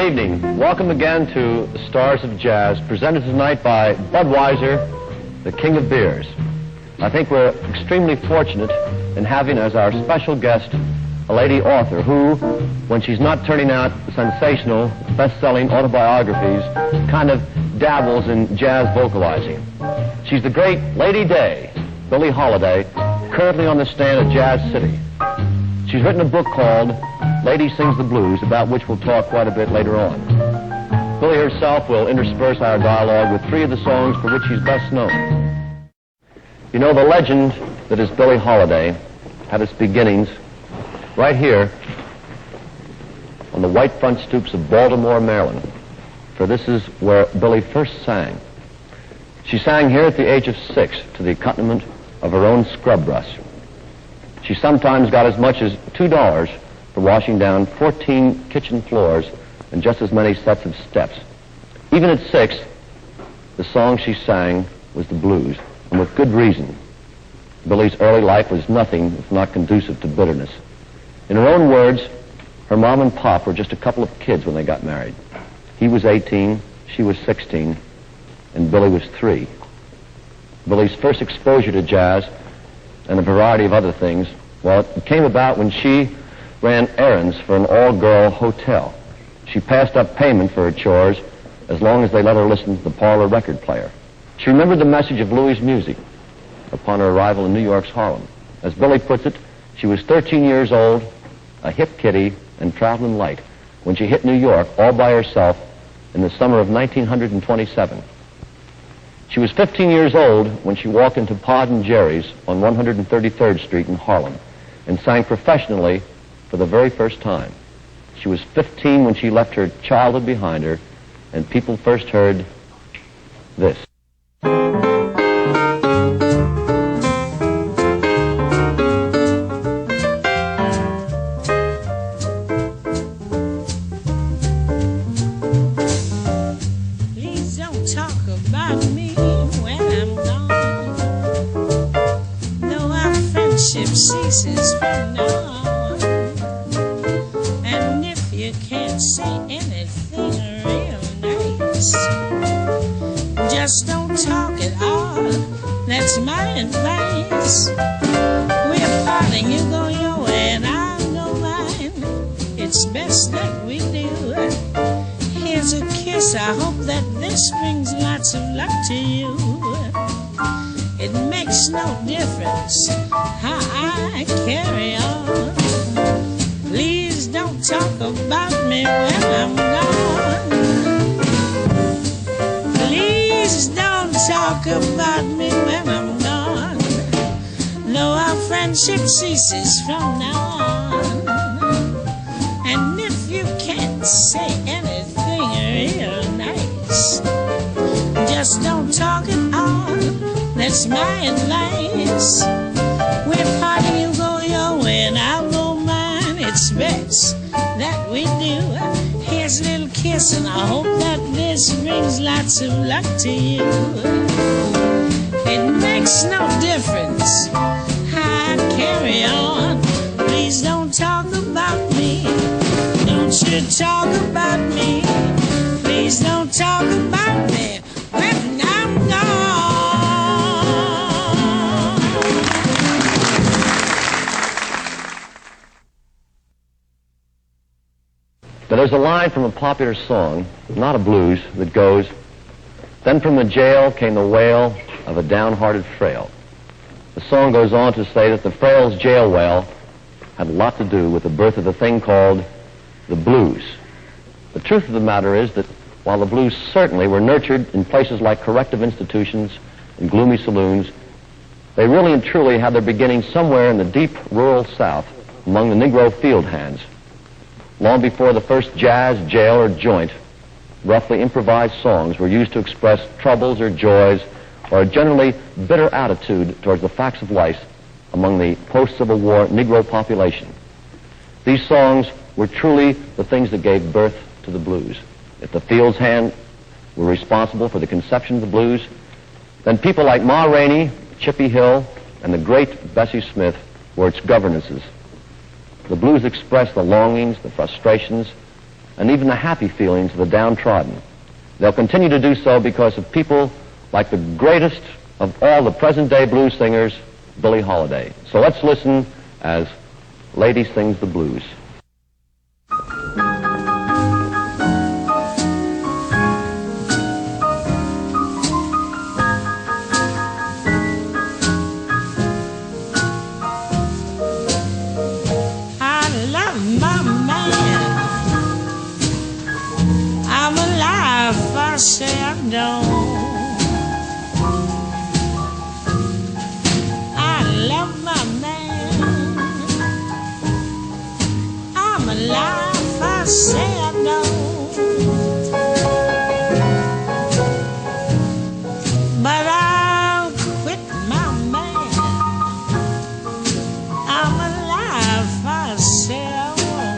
evening. Welcome again to the Stars of Jazz, presented tonight by Budweiser, the king of beers. I think we're extremely fortunate in having as our special guest a lady author who, when she's not turning out sensational, best-selling autobiographies, kind of dabbles in jazz vocalizing. She's the great Lady Day, Billie Holiday, currently on the stand at Jazz City. She's written a book called Lady Sings the Blues, about which we'll talk quite a bit later on. Billie herself will intersperse our dialogue with three of the songs for which she's best known. You know, the legend that is Billie Holiday had its beginnings right here on the white front stoops of Baltimore, Maryland, for this is where Billie first sang. She sang here at the age of 6 to the accompaniment of her own scrub brush. She sometimes got as much as $2 for washing down 14 kitchen floors and just as many sets of steps. Even at 6, the song she sang was the blues, and with good reason. Billie's early life was nothing if not conducive to bitterness. In her own words, her mom and pop were just a couple of kids when they got married. He was 18, she was 16, and Billie was 3. Billie's first exposure to jazz and a variety of other things, well, it came about when she ran errands for an all-girl hotel. She passed up payment for her chores as long as they let her listen to the parlor record player. She remembered the message of Louis' music upon her arrival in New York's Harlem. As Billie puts it, she was 13 years old, a hip kitty, and traveling light when she hit New York all by herself in the summer of 1927. She was 15 years old when she walked into Pod and Jerry's on 133rd Street in Harlem and sang professionally for the very first time. She was 15 when she left her childhood behind her and people first heard this. Please don't talk about me when I'm gone. Though our friendship ceases from now on. And if you can't say anything real nice, just don't talk at all. That's my advice. We're parting, you go your way and I'll go mine. It's best that we do. Here's a kiss, I hope that this brings lots of luck to you. It makes no difference how I carry on. Please don't talk about me when I'm gone. Please don't talk about me when I'm gone. Though our friendship ceases from now on. And if you can't say anything real nice, just don't talk at all. That's my advice. We're parting, you go your way and I'll go mine. It's best that we do. Here's a little kiss and I hope that this brings lots of luck to you. It makes no difference how I carry on. Please don't talk about me. Don't you talk about me. Please don't talk about me when I'm gone. Now, there's a line from a popular song, not a blues, that goes, "Then from the jail came the wail of a downhearted frail." The song goes on to say that the frail's jail wail had a lot to do with the birth of a thing called the blues. The truth of the matter is that while the blues certainly were nurtured in places like corrective institutions and gloomy saloons, they really and truly had their beginnings somewhere in the deep rural South among the Negro field hands. Long before the first jazz, jail, or joint, roughly improvised songs were used to express troubles or joys or a generally bitter attitude towards the facts of life among the post-Civil War Negro population. These songs were truly the things that gave birth to the blues. If the fields hand were responsible for the conception of the blues, then people like Ma Rainey, Chippy Hill, and the great Bessie Smith were its governesses. The blues expressed the longings, the frustrations, and even the happy feelings of the downtrodden. They'll continue to do so because of people like the greatest of all the present-day blues singers, Billie Holiday. So let's listen as Lady Sings the Blues. I say I don't. I love my man. I'm alive, I say I don't. But I'll quit my man. I'm alive, I say I won't.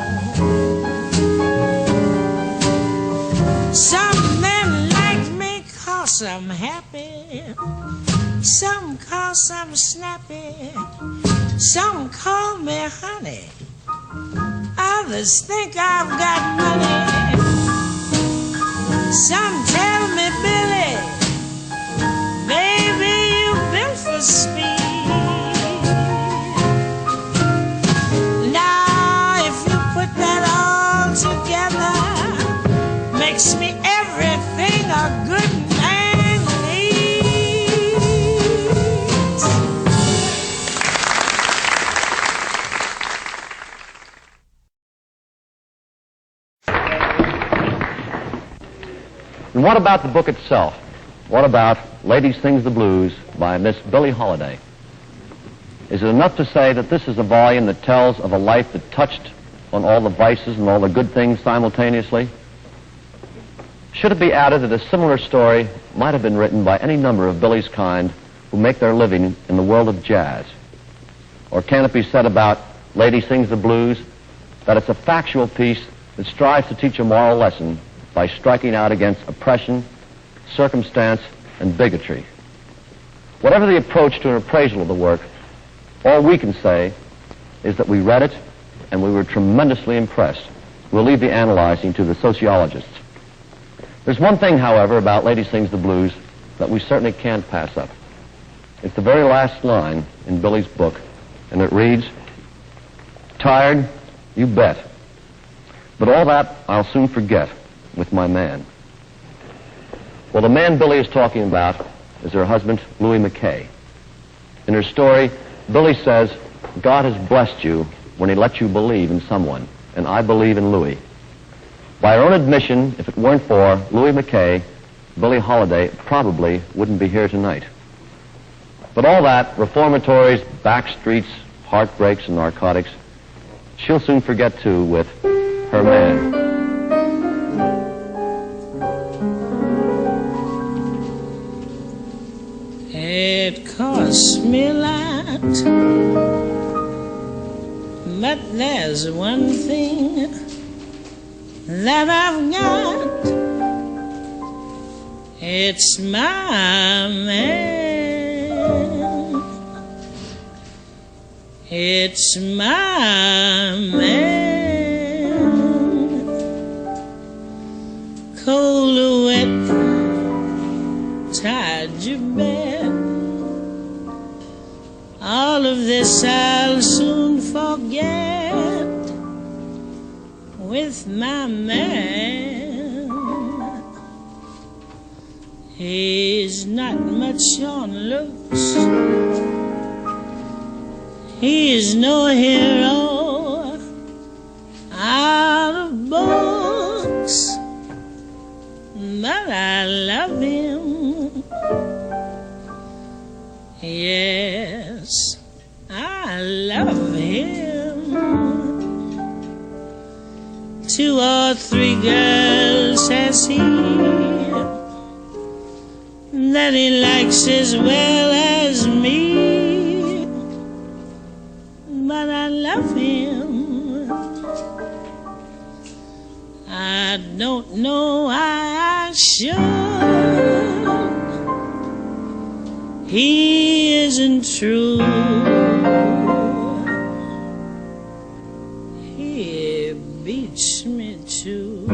Some men like me 'cause I'm happy. Some 'cause I'm snappy. Some call me honey. Others think I've got money. Some tell me, Billie, baby, you built for speed. Now, if you put that all together, makes me everything a good man needs. And what about the book itself? What about Lady Sings the Blues by Miss Billie Holiday? Is it enough to say that this is a volume that tells of a life that touched on all the vices and all the good things simultaneously? Should it be added that a similar story might have been written by any number of Billie's kind who make their living in the world of jazz? Or can it be said about Lady Sings the Blues that it's a factual piece that strives to teach a moral lesson by striking out against oppression, circumstance, and bigotry? Whatever the approach to an appraisal of the work, all we can say is that we read it and we were tremendously impressed. We'll leave the analyzing to the sociologists. There's one thing, however, about Lady Sings the Blues that we certainly can't pass up. It's the very last line in Billie's book, and it reads, "Tired? You bet. But all that I'll soon forget with my man." Well, the man Billie is talking about is her husband, Louis McKay. In her story, Billie says, "God has blessed you when he let you believe in someone, and I believe in Louis." By her own admission, if it weren't for Louis McKay, Billie Holiday probably wouldn't be here tonight. But all that, reformatories, backstreets, heartbreaks, and narcotics, she'll soon forget too with her man. It costs me a lot, but there's one thing that I've got. It's my man. It's my man. Cold or wet, tied your bed. All of this I'll soon forget with my man. He's not much on looks. He's no hero out of books, but I love him. Yes, I love him. 2 or 3 girls has he that he likes as well as me, but I love him. I don't know why I should. He isn't true. He beats me too.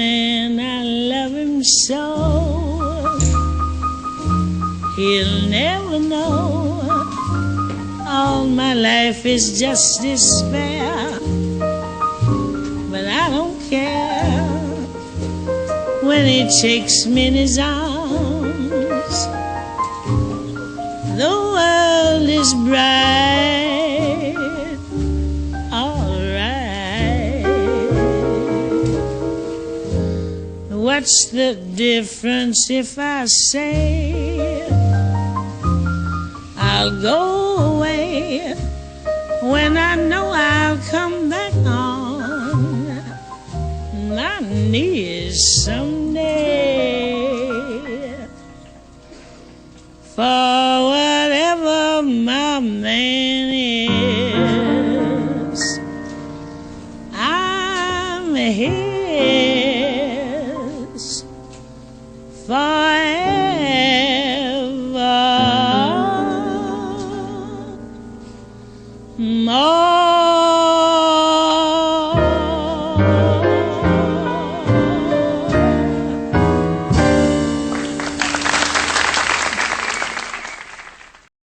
man, I love him so. He'll never know all my life is just despair. But I don't care when he takes me in his arms. The world is bright, all right. What's the difference if I say I'll go away when I know I'll come back on my knees someday? For whatever my man is, I'm his forever. More